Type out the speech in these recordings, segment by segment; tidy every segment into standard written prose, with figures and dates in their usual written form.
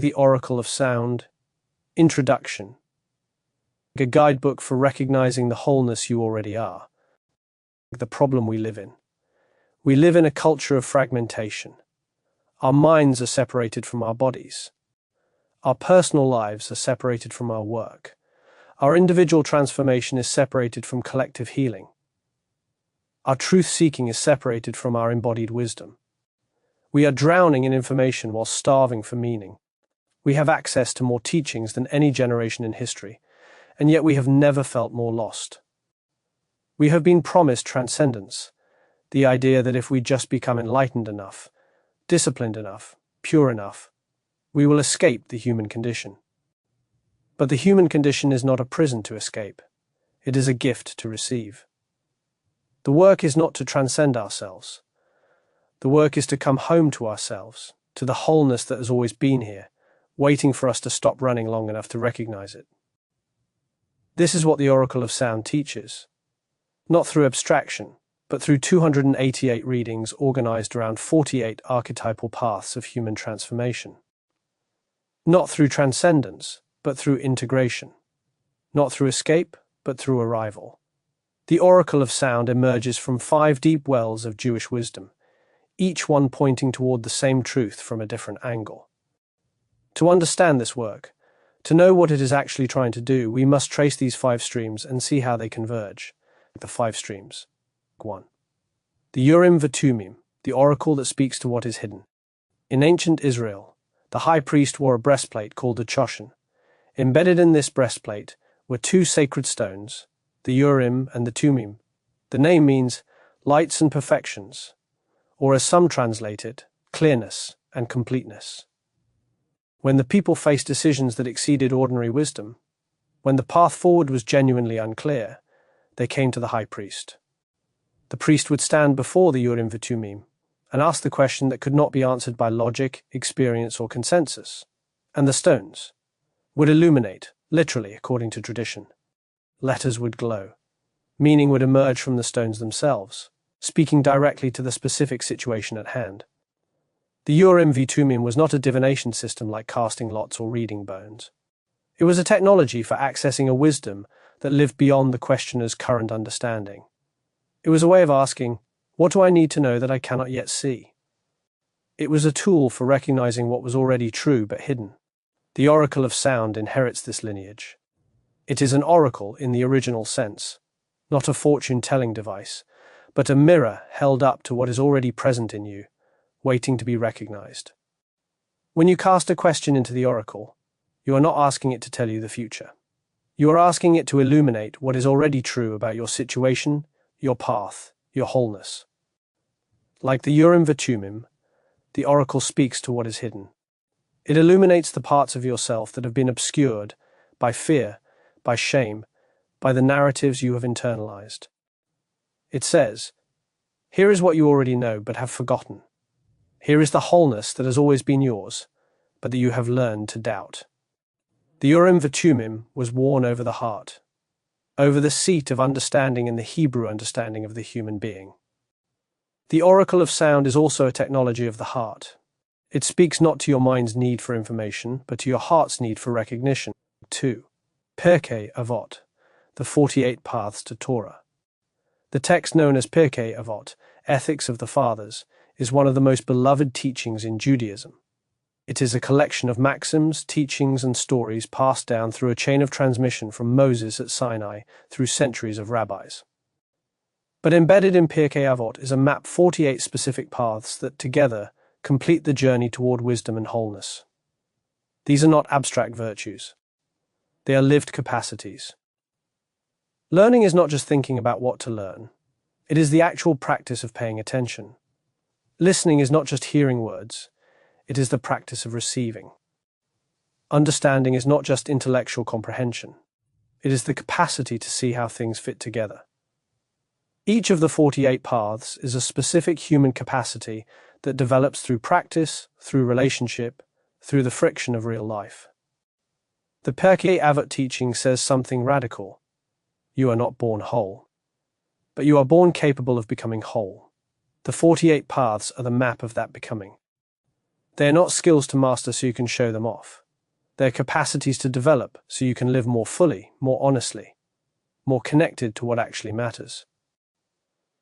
The Oracle of Sound. Introduction. A guidebook for recognizing the wholeness you already are. The problem we live in. We live in a culture of fragmentation. Our minds are separated from our bodies. Our personal lives are separated from our work. Our individual transformation is separated from collective healing. Our truth-seeking is separated from our embodied wisdom. We are drowning in information while starving for meaning. We have access to more teachings than any generation in history, and yet we have never felt more lost. We have been promised transcendence, the idea that if we just become enlightened enough, disciplined enough, pure enough, we will escape the human condition. But the human condition is not a prison to escape. It is a gift to receive. The work is not to transcend ourselves. The work is to come home to ourselves, to the wholeness that has always been here, waiting for us to stop running long enough to recognize it. This is what the Oracle of Sound teaches. Not through abstraction, but through 288 readings organized around 48 archetypal paths of human transformation. Not through transcendence, but through integration. Not through escape, but through arrival. The Oracle of Sound emerges from 5 deep wells of Jewish wisdom, each one pointing toward the same truth from a different angle. To understand this work, to know what it is actually trying to do, we must trace these 5 streams and see how they converge. The 5 streams. 1. The Urim Vatumim, the oracle that speaks to what is hidden. In ancient Israel, the high priest wore a breastplate called a choshen. Embedded in this breastplate were 2 sacred stones, the Urim and the Tumim. The name means lights and perfections, or as some translate it, clearness and completeness. When the people faced decisions that exceeded ordinary wisdom, when the path forward was genuinely unclear, they came to the high priest. The priest would stand before the Urim Vatumim and ask the question that could not be answered by logic, experience, or consensus, and the stones would illuminate, literally according to tradition. Letters would glow. Meaning would emerge from the stones themselves, speaking directly to the specific situation at hand. The Urim Vatumim was not a divination system like casting lots or reading bones. It was a technology for accessing a wisdom that lived beyond the questioner's current understanding. It was a way of asking, what do I need to know that I cannot yet see? It was a tool for recognizing what was already true but hidden. The Oracle of Sound inherits this lineage. It is an oracle in the original sense, not a fortune-telling device, but a mirror held up to what is already present in you, waiting to be recognized. When you cast a question into the oracle, you are not asking it to tell you the future. You are asking it to illuminate what is already true about your situation, your path, your wholeness. Like the Urim Vatumim, the oracle speaks to what is hidden. It illuminates the parts of yourself that have been obscured by fear, by shame, by the narratives you have internalized. It says, here is what you already know but have forgotten. Here is the wholeness that has always been yours, but that you have learned to doubt. The Urim Vatumim was worn over the heart, over the seat of understanding in the Hebrew understanding of the human being. The Oracle of Sound is also a technology of the heart. It speaks not to your mind's need for information, but to your heart's need for recognition. 2. Pirkei Avot, the 48 Paths to Torah. The text known as Pirkei Avot, Ethics of the Fathers, is one of the most beloved teachings in Judaism. It is a collection of maxims, teachings, and stories passed down through a chain of transmission from Moses at Sinai through centuries of rabbis. But embedded in Pirkei Avot is a map 48 specific paths that, together, complete the journey toward wisdom and wholeness. These are not abstract virtues. They are lived capacities. Learning is not just thinking about what to learn. It is the actual practice of paying attention. Listening is not just hearing words. It is the practice of receiving. Understanding is not just intellectual comprehension. It is the capacity to see how things fit together. Each of the 48 paths is a specific human capacity that develops through practice, through relationship, through the friction of real life. The Pirkei Avot teaching says something radical. You are not born whole, but you are born capable of becoming whole. The 48 paths are the map of that becoming. They are not skills to master so you can show them off. They are capacities to develop so you can live more fully, more honestly, more connected to what actually matters.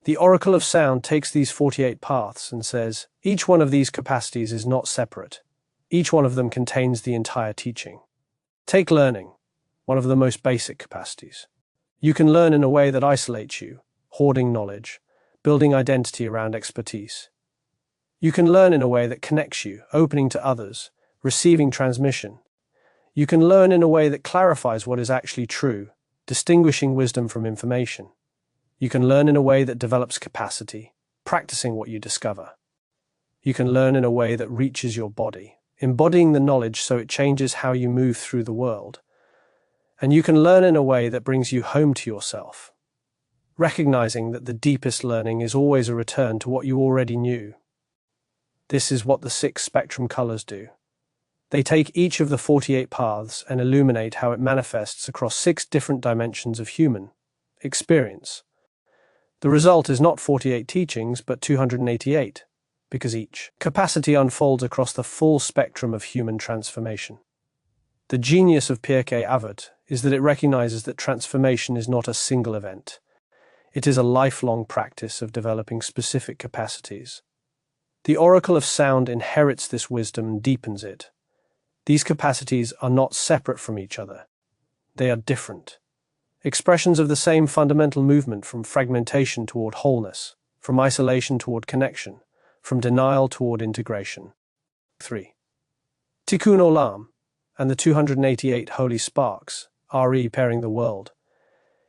The Oracle of Sound takes these 48 paths and says, each one of these capacities is not separate. Each one of them contains the entire teaching. Take learning, one of the most basic capacities. You can learn in a way that isolates you, hoarding knowledge, building identity around expertise. You can learn in a way that connects you, opening to others, receiving transmission. You can learn in a way that clarifies what is actually true, distinguishing wisdom from information. You can learn in a way that develops capacity, practicing what you discover. You can learn in a way that reaches your body, embodying the knowledge so it changes how you move through the world. And you can learn in a way that brings you home to yourself, recognizing that the deepest learning is always a return to what you already knew. This is what the 6 spectrum colors do. They take each of the 48 paths and illuminate how it manifests across 6 different dimensions of human experience. The result is not 48 teachings, but 288, because each capacity unfolds across the full spectrum of human transformation. The genius of Pirkei Avot is that it recognizes that transformation is not a single event. It is a lifelong practice of developing specific capacities. The Oracle of Sound inherits this wisdom and deepens it. These capacities are not separate from each other. They are different. Expressions of the same fundamental movement, from fragmentation toward wholeness, from isolation toward connection, from denial toward integration. 3. Tikkun Olam and the 288 Holy Sparks, repairing the world.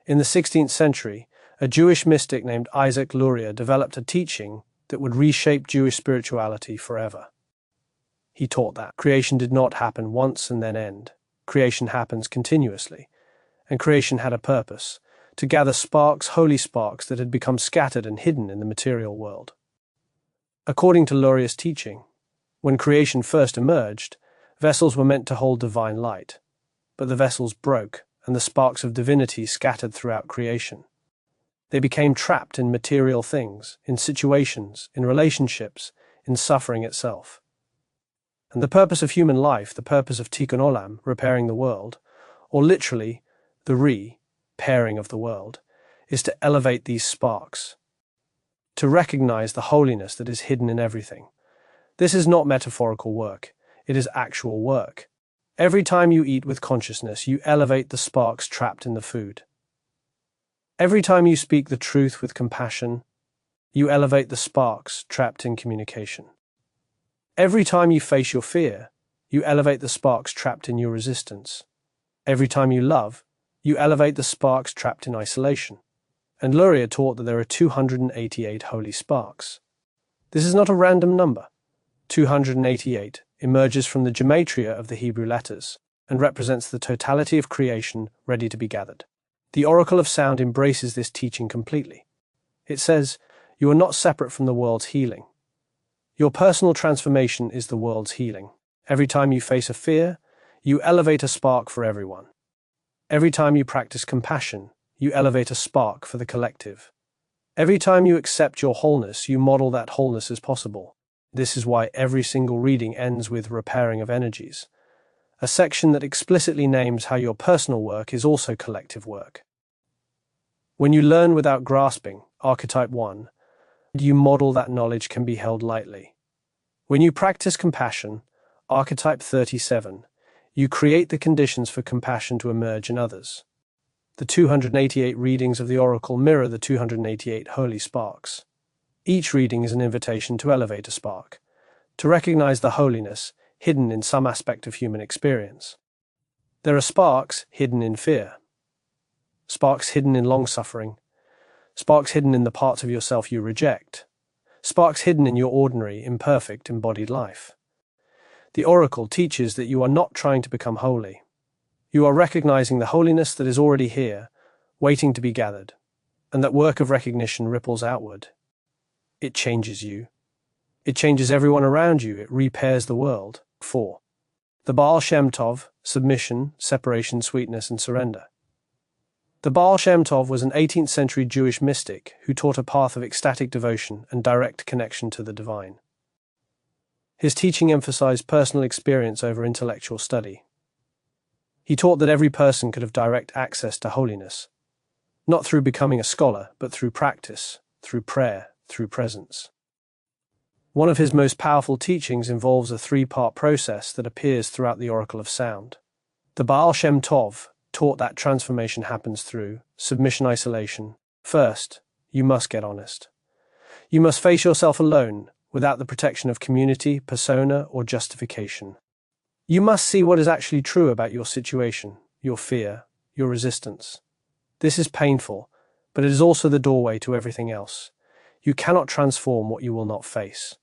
In the 16th century, a Jewish mystic named Isaac Luria developed a teaching that would reshape Jewish spirituality forever. He taught that creation did not happen once and then end. Creation happens continuously, and creation had a purpose, to gather sparks, holy sparks that had become scattered and hidden in the material world. According to Luria's teaching, when creation first emerged, vessels were meant to hold divine light, but the vessels broke, and the sparks of divinity scattered throughout creation. They became trapped in material things, in situations, in relationships, in suffering itself. And the purpose of human life, the purpose of Tikkun Olam, repairing the world, or literally, the re-pairing of the world, is to elevate these sparks, to recognize the holiness that is hidden in everything. This is not metaphorical work, it is actual work. Every time you eat with consciousness, you elevate the sparks trapped in the food. Every time you speak the truth with compassion, you elevate the sparks trapped in communication. Every time you face your fear, you elevate the sparks trapped in your resistance. Every time you love, you elevate the sparks trapped in isolation. And Luria taught that there are 288 holy sparks. This is not a random number. 288 emerges from the gematria of the Hebrew letters and represents the totality of creation ready to be gathered. The Oracle of Sound embraces this teaching completely. It says, you are not separate from the world's healing. Your personal transformation is the world's healing. Every time you face a fear, you elevate a spark for everyone. Every time you practice compassion, you elevate a spark for the collective. Every time you accept your wholeness, you model that wholeness as possible. This is why every single reading ends with repairing of energies, a section that explicitly names how your personal work is also collective work. When you learn without grasping, archetype 1, you model that knowledge can be held lightly. When you practice compassion, archetype 37, you create the conditions for compassion to emerge in others. The 288 readings of the Oracle mirror the 288 holy sparks. Each reading is an invitation to elevate a spark, to recognize the holiness hidden in some aspect of human experience. There are sparks hidden in fear, sparks hidden in long-suffering, sparks hidden in the parts of yourself you reject, sparks hidden in your ordinary, imperfect, embodied life. The Oracle teaches that you are not trying to become holy. You are recognizing the holiness that is already here, waiting to be gathered, and that work of recognition ripples outward. It changes you. It changes everyone around you. It repairs the world. 4. The Baal Shem Tov, submission, separation, sweetness, and surrender. The Baal Shem Tov was an 18th century Jewish mystic who taught a path of ecstatic devotion and direct connection to the divine. His teaching emphasized personal experience over intellectual study. He taught that every person could have direct access to holiness, not through becoming a scholar, but through practice, through prayer, through presence. One of his most powerful teachings involves a three-part process that appears throughout the Oracle of Sound. The Baal Shem Tov taught that transformation happens through submission-isolation. First, you must get honest. You must face yourself alone, without the protection of community, persona, or justification. You must see what is actually true about your situation, your fear, your resistance. This is painful, but it is also the doorway to everything else. You cannot transform what you will not face.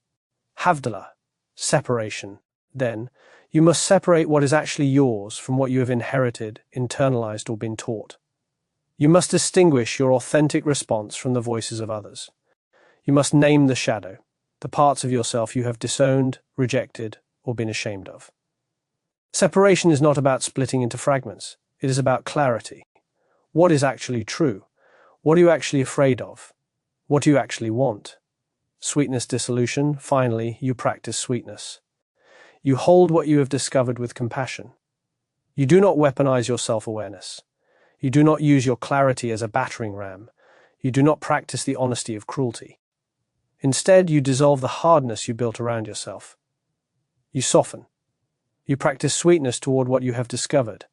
Havdalah, separation. Then, you must separate what is actually yours from what you have inherited, internalized, or been taught. You must distinguish your authentic response from the voices of others. You must name the shadow, the parts of yourself you have disowned, rejected, or been ashamed of. Separation is not about splitting into fragments. It is about clarity. What is actually true? What are you actually afraid of? What do you actually want? Sweetness dissolution. Finally, you practice sweetness. You hold what you have discovered with compassion. You do not weaponize your self-awareness. You do not use your clarity as a battering ram. You do not practice the honesty of cruelty. Instead, you dissolve the hardness you built around yourself. You soften. You practice sweetness toward what you have discovered,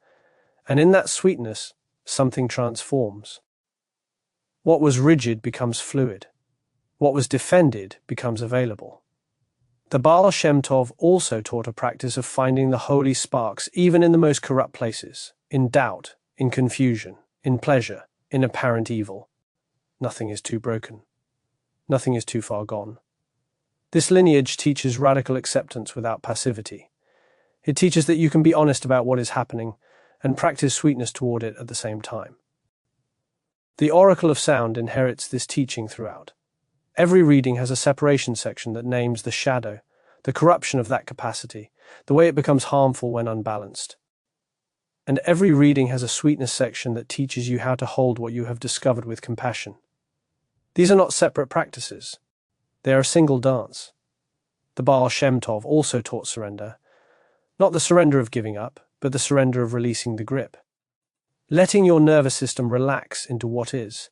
and in that sweetness, something transforms. What was rigid becomes fluid. What was defended becomes available. The Baal Shem Tov also taught a practice of finding the holy sparks even in the most corrupt places, in doubt, in confusion, in pleasure, in apparent evil. Nothing is too broken. Nothing is too far gone. This lineage teaches radical acceptance without passivity. It teaches that you can be honest about what is happening and practice sweetness toward it at the same time. The Oracle of Sound inherits this teaching throughout. Every reading has a separation section that names the shadow, the corruption of that capacity, the way it becomes harmful when unbalanced. And every reading has a sweetness section that teaches you how to hold what you have discovered with compassion. These are not separate practices. They are a single dance. The Baal Shem Tov also taught surrender, not the surrender of giving up, but the surrender of releasing the grip. Letting your nervous system relax into what is,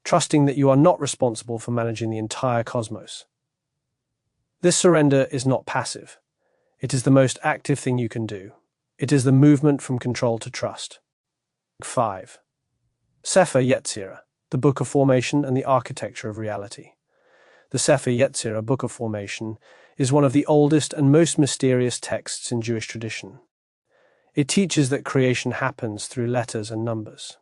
trusting that you are not responsible for managing the entire cosmos. This surrender is not passive. It is the most active thing you can do. It is the movement from control to trust. 5. Sefer Yetzirah, the Book of Formation and the Architecture of Reality. The Sefer Yetzirah, Book of Formation, is one of the oldest and most mysterious texts in Jewish tradition. It teaches that creation happens through letters and numbers.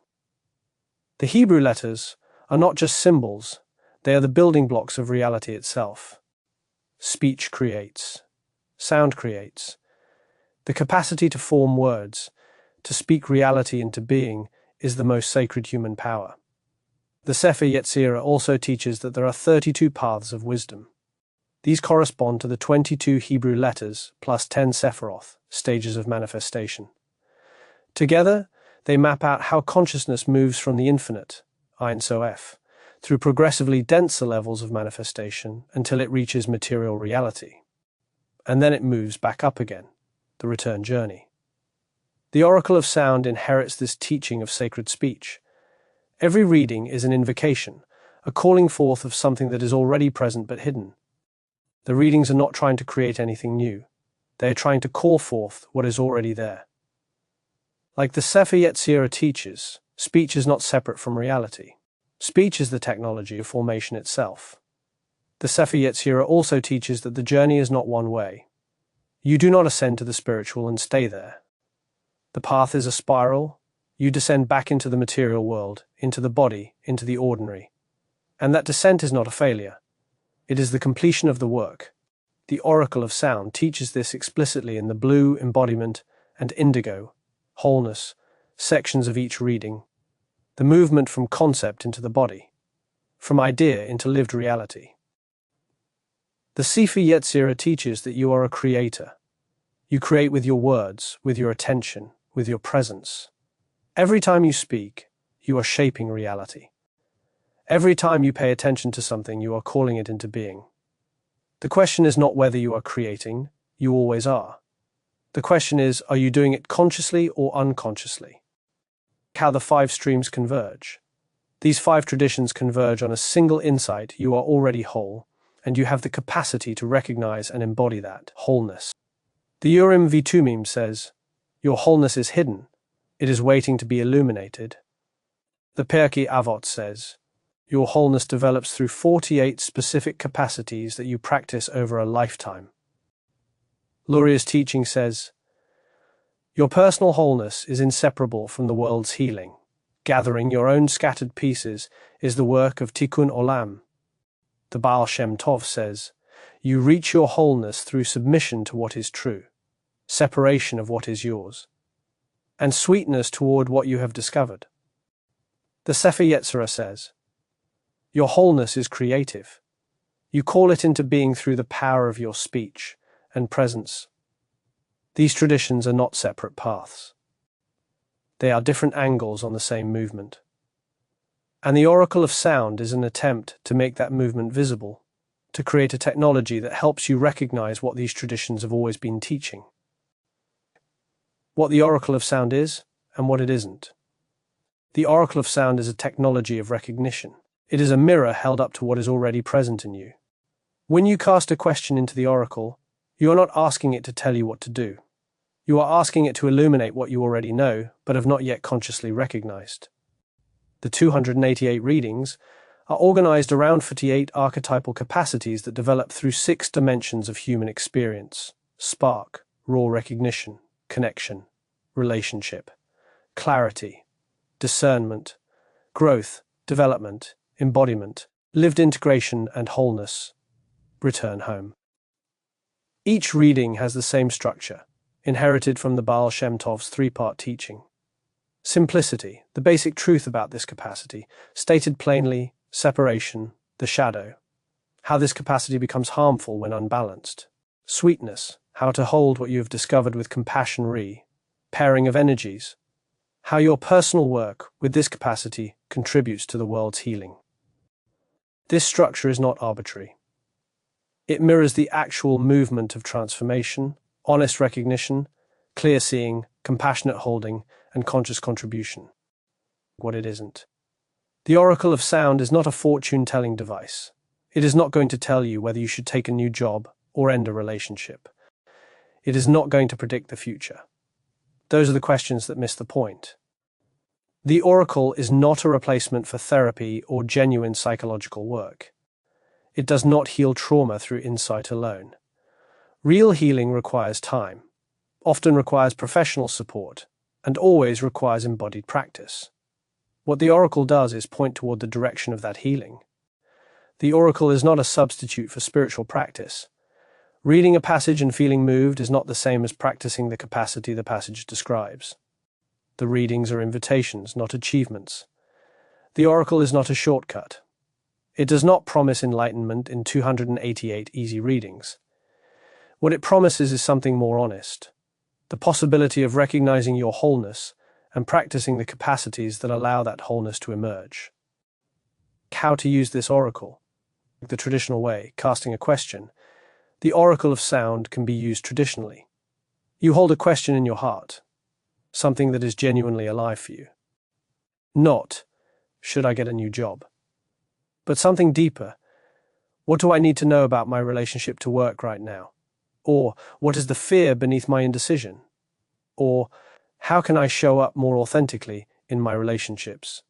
The Hebrew letters are not just symbols, they are the building blocks of reality itself. Speech creates. Sound creates. The capacity to form words, to speak reality into being, is the most sacred human power. The Sefer Yetzirah also teaches that there are 32 paths of wisdom. These correspond to the 22 Hebrew letters plus 10 Sephiroth, stages of manifestation. Together, they map out how consciousness moves from the infinite, Ein Sof, through progressively denser levels of manifestation until it reaches material reality. And then it moves back up again, the return journey. The Oracle of Sound inherits this teaching of sacred speech. Every reading is an invocation, a calling forth of something that is already present but hidden. The readings are not trying to create anything new. They are trying to call forth what is already there. Like the Sefer Yetzirah teaches, speech is not separate from reality. Speech is the technology of formation itself. The Sefer Yetzirah also teaches that the journey is not one way. You do not ascend to the spiritual and stay there. The path is a spiral. You descend back into the material world, into the body, into the ordinary. And that descent is not a failure. It is the completion of the work. The Oracle of Sound teaches this explicitly in the blue, embodiment, and indigo, wholeness, sections of each reading. The movement from concept into the body, from idea into lived reality. The Sefer Yetzirah teaches that you are a creator. You create with your words, with your attention, with your presence. Every time you speak, you are shaping reality. Every time you pay attention to something, you are calling it into being. The question is not whether you are creating, you always are. The question is, are you doing it consciously or unconsciously? How the 5 streams converge. These 5 traditions converge on a single insight: you are already whole, and you have the capacity to recognize and embody that wholeness. The Urim Vitumim says, your wholeness is hidden, it is waiting to be illuminated. The Pirkei Avot says, your wholeness develops through 48 specific capacities that you practice over a lifetime. Luria's teaching says, your personal wholeness is inseparable from the world's healing. Gathering your own scattered pieces is the work of Tikkun Olam. The Baal Shem Tov says, you reach your wholeness through submission to what is true, separation of what is yours, and sweetness toward what you have discovered. The Sefer Yetzirah says, your wholeness is creative. You call it into being through the power of your speech and presence. These traditions are not separate paths. They are different angles on the same movement. And the Oracle of Sound is an attempt to make that movement visible, to create a technology that helps you recognize what these traditions have always been teaching. What the Oracle of Sound is, and what it isn't. The Oracle of Sound is a technology of recognition. It is a mirror held up to what is already present in you. When you cast a question into the Oracle, you are not asking it to tell you what to do. You are asking it to illuminate what you already know, but have not yet consciously recognized. The 288 readings are organized around 48 archetypal capacities that develop through 6 dimensions of human experience: spark, raw recognition, connection, relationship, clarity, discernment, growth, development, embodiment, lived integration and wholeness, return home. Each reading has the same structure, inherited from the Baal Shem Tov's 3-part teaching. Simplicity, the basic truth about this capacity, stated plainly, separation, the shadow, how this capacity becomes harmful when unbalanced. Sweetness, how to hold what you have discovered with compassion, pairing of energies, how your personal work with this capacity contributes to the world's healing. This structure is not arbitrary. It mirrors the actual movement of transformation, honest recognition, clear seeing, compassionate holding, and conscious contribution. What it isn't. The Oracle of Sound is not a fortune-telling device. It is not going to tell you whether you should take a new job or end a relationship. It is not going to predict the future. Those are the questions that miss the point. The Oracle is not a replacement for therapy or genuine psychological work. It does not heal trauma through insight alone. Real healing requires time, often requires professional support, and always requires embodied practice. What the Oracle does is point toward the direction of that healing. The Oracle is not a substitute for spiritual practice. Reading a passage and feeling moved is not the same as practicing the capacity the passage describes. The readings are invitations, not achievements. The Oracle is not a shortcut. It does not promise enlightenment in 288 easy readings. What it promises is something more honest, the possibility of recognizing your wholeness and practicing the capacities that allow that wholeness to emerge. How to use this Oracle? The traditional way, casting a question. The Oracle of Sound can be used traditionally. You hold a question in your heart, something that is genuinely alive for you. Not, should I get a new job? But something deeper. What do I need to know about my relationship to work right now? Or, what is the fear beneath my indecision? Or, how can I show up more authentically in my relationships?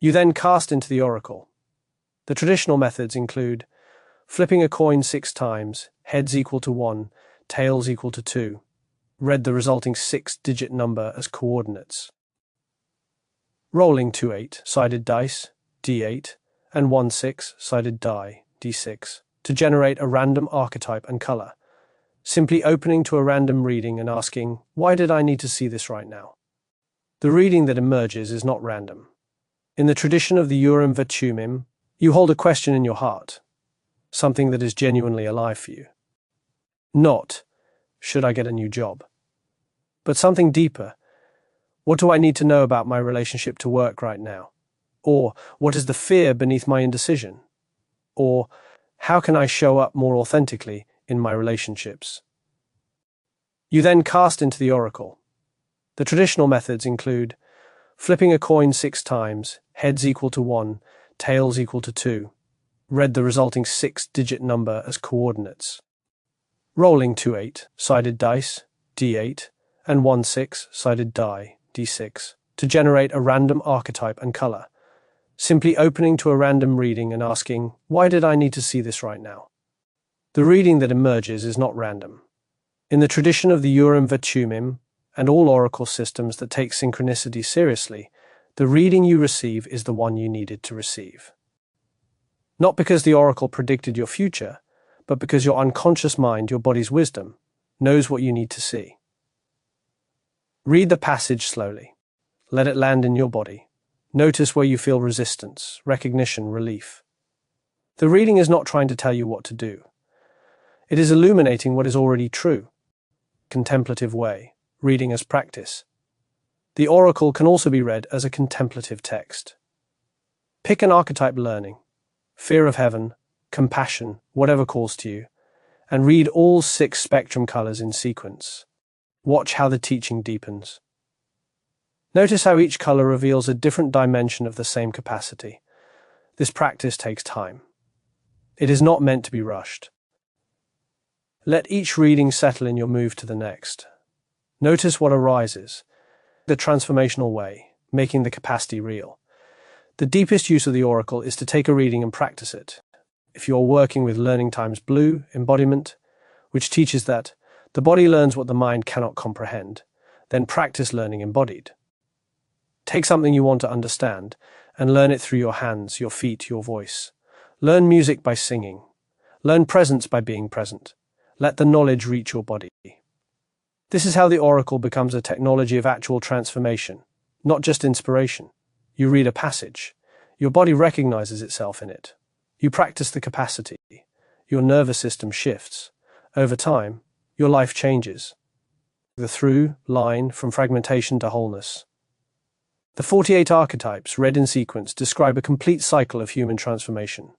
You then cast into the Oracle. The traditional methods include flipping a coin 6 times, heads equal to 1, tails equal to 2. Read the resulting 6-digit number as coordinates. Rolling 2 8-sided dice, D8, and 1 6-sided die, D6, to generate a random archetype and color. Simply opening to a random reading and asking, why did I need to see this right now? The reading that emerges is not random. In the tradition of the Urim Vitumim, you hold a question in your heart, something that is genuinely alive for you. Not, should I get a new job? But something deeper. What do I need to know about my relationship to work right now? Or, what is the fear beneath my indecision? Or, How can I show up more authentically in my relationships? You then cast into the oracle. The traditional methods include flipping a coin 6 times, heads equal to 1, tails equal to 2. Read the resulting 6-digit number as coordinates. Rolling 2 8-sided dice, D8, and 1 6-sided die, D6, to generate a random archetype and color. Simply opening to a random reading and asking, why did I need to see this right now? The reading that emerges is not random. In the tradition of the Urim Tumim and all oracle systems that take synchronicity seriously, the reading you receive is the one you needed to receive. Not because the oracle predicted your future, but because your unconscious mind, your body's wisdom, knows what you need to see. Read the passage slowly. Let it land in your body. Notice where you feel resistance, recognition, relief. The reading is not trying to tell you what to do. It is illuminating what is already true. Contemplative way, reading as practice. The oracle can also be read as a contemplative text. Pick an archetype learning, fear of heaven, compassion, whatever calls to you, and read all 6 spectrum colors in sequence. Watch how the teaching deepens. Notice how each color reveals a different dimension of the same capacity. This practice takes time. It is not meant to be rushed. Let each reading settle in your move to the next. Notice what arises, the transformational way, making the capacity real. The deepest use of the oracle is to take a reading and practice it. If you are working with Learning Times Blue, embodiment, which teaches that the body learns what the mind cannot comprehend, then practice learning embodied. Take something you want to understand and learn it through your hands, your feet, your voice. Learn music by singing. Learn presence by being present. Let the knowledge reach your body. This is how the oracle becomes a technology of actual transformation, not just inspiration. You read a passage. Your body recognizes itself in it. You practice the capacity. Your nervous system shifts. Over time, your life changes. The through line from fragmentation to wholeness. The 48 archetypes, read in sequence, describe a complete cycle of human transformation.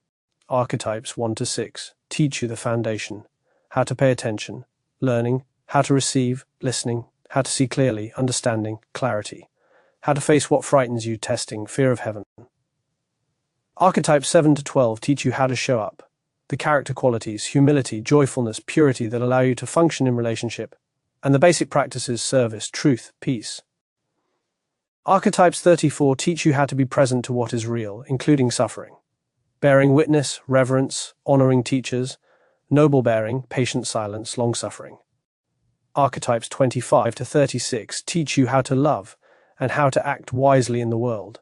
Archetypes 1 to 6 teach you the foundation, how to pay attention, learning, how to receive, listening, how to see clearly, understanding, clarity, how to face what frightens you, testing, fear of heaven. Archetypes 7 to 12 teach you how to show up, the character qualities, humility, joyfulness, purity that allow you to function in relationship, and the basic practices, service, truth, peace. Archetypes 34 teach you how to be present to what is real, including suffering. Bearing witness, reverence, honoring teachers, noble bearing, patient silence, long-suffering. Archetypes 25 to 36 teach you how to love and how to act wisely in the world.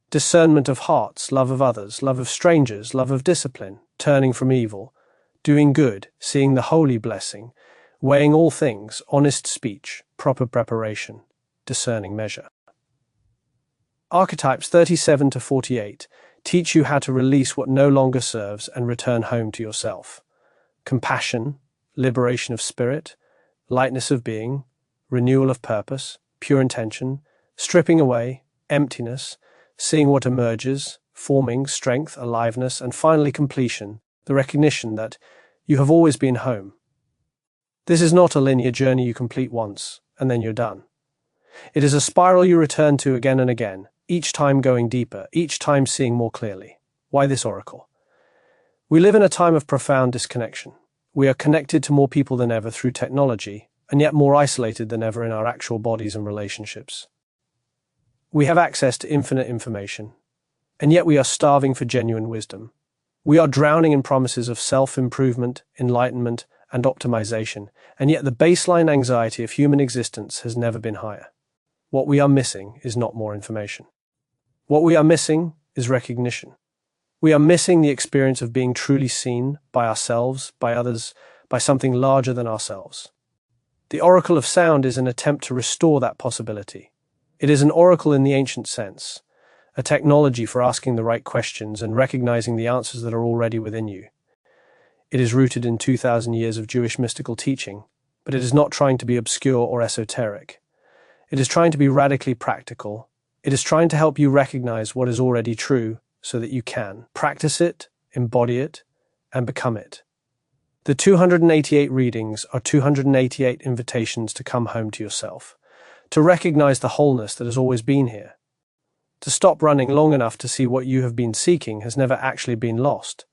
Discernment of hearts, love of others, love of strangers, love of discipline, turning from evil, doing good, seeing the holy blessing, weighing all things, honest speech, proper preparation, discerning measure. Archetypes 37 to 48 teach you how to release what no longer serves and return home to yourself. Compassion, liberation of spirit, lightness of being, renewal of purpose, pure intention, stripping away, emptiness, seeing what emerges, forming, strength, aliveness, and finally completion, the recognition that you have always been home. This is not a linear journey you complete once, and then you're done. It is a spiral you return to again and again, each time going deeper, each time seeing more clearly. Why this oracle? We live in a time of profound disconnection. We are connected to more people than ever through technology, and yet more isolated than ever in our actual bodies and relationships. We have access to infinite information, and yet we are starving for genuine wisdom. We are drowning in promises of self-improvement, enlightenment, and optimization, and yet the baseline anxiety of human existence has never been higher. What we are missing is not more information. What we are missing is recognition. We are missing the experience of being truly seen by ourselves, by others, by something larger than ourselves. The oracle of sound is an attempt to restore that possibility. It is an oracle in the ancient sense, a technology for asking the right questions and recognizing the answers that are already within you. It is rooted in 2,000 years of Jewish mystical teaching, but it is not trying to be obscure or esoteric. It is trying to be radically practical. It is trying to help you recognize what is already true so that you can practice it, embody it, and become it. The 288 readings are 288 invitations to come home to yourself, to recognize the wholeness that has always been here. To stop running long enough to see what you have been seeking has never actually been lost.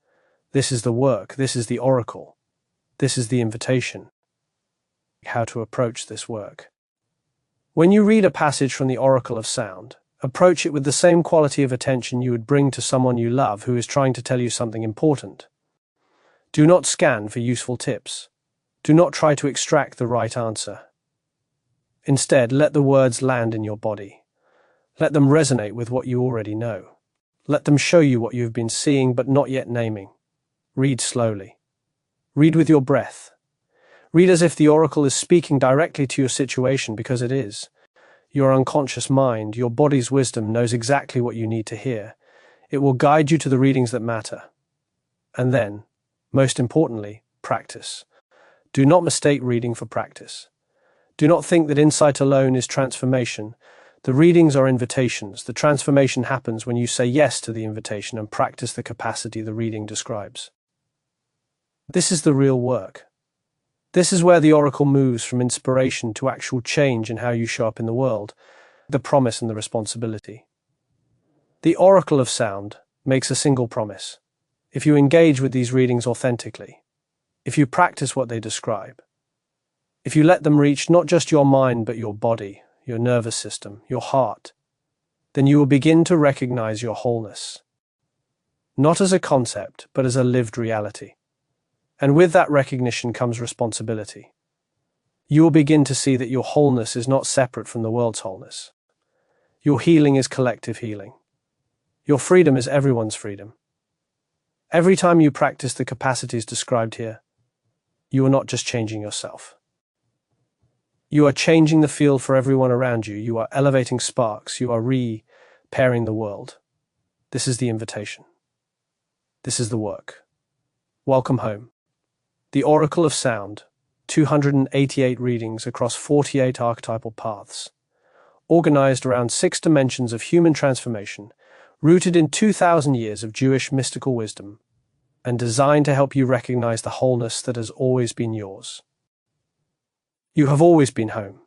This is the work, this is the oracle, this is the invitation. How to approach this work. When you read a passage from the Oracle of Sound, approach it with the same quality of attention you would bring to someone you love who is trying to tell you something important. Do not scan for useful tips. Do not try to extract the right answer. Instead, let the words land in your body. Let them resonate with what you already know. Let them show you what you have been seeing but not yet naming. Read slowly. Read with your breath. Read as if the oracle is speaking directly to your situation, because it is. Your unconscious mind, your body's wisdom, knows exactly what you need to hear. It will guide you to the readings that matter. And then, most importantly, practice. Do not mistake reading for practice. Do not think that insight alone is transformation. The readings are invitations. The transformation happens when you say yes to the invitation and practice the capacity the reading describes. This is the real work. This is where the oracle moves from inspiration to actual change in how you show up in the world, the promise and the responsibility. The Oracle of Sound makes a single promise. If you engage with these readings authentically, if you practice what they describe, if you let them reach not just your mind but your body, your nervous system, your heart, then you will begin to recognize your wholeness, not as a concept but as a lived reality. And with that recognition comes responsibility. You will begin to see that your wholeness is not separate from the world's wholeness. Your healing is collective healing. Your freedom is everyone's freedom. Every time you practice the capacities described here, you are not just changing yourself. You are changing the field for everyone around you. You are elevating sparks. You are repairing the world. This is the invitation. This is the work. Welcome home. The Oracle of Sound, 288 readings across 48 archetypal paths, organized around 6 dimensions of human transformation, rooted in 2,000 years of Jewish mystical wisdom, and designed to help you recognize the wholeness that has always been yours. You have always been home.